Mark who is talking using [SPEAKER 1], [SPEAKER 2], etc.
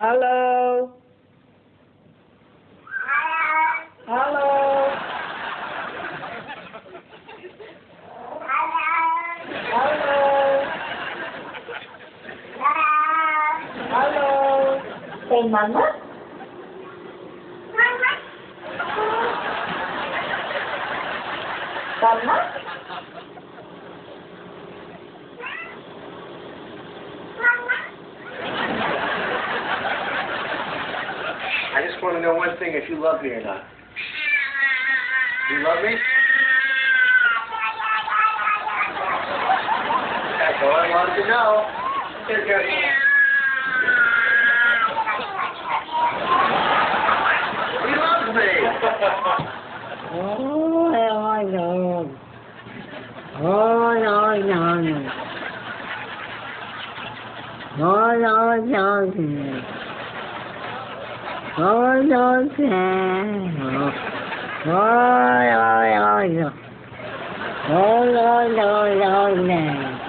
[SPEAKER 1] Hello. Hello. Hello. Hello.
[SPEAKER 2] Say mama. Mama.
[SPEAKER 3] I just want to know one thing, if you love me or not. Do you love me? That's all I wanted to know. Here, go. He loves me.
[SPEAKER 1] Oh, no. Oh, no, no. Oh, no, no. Oh, no, no. Oh, no, no. Oh, no, no, no.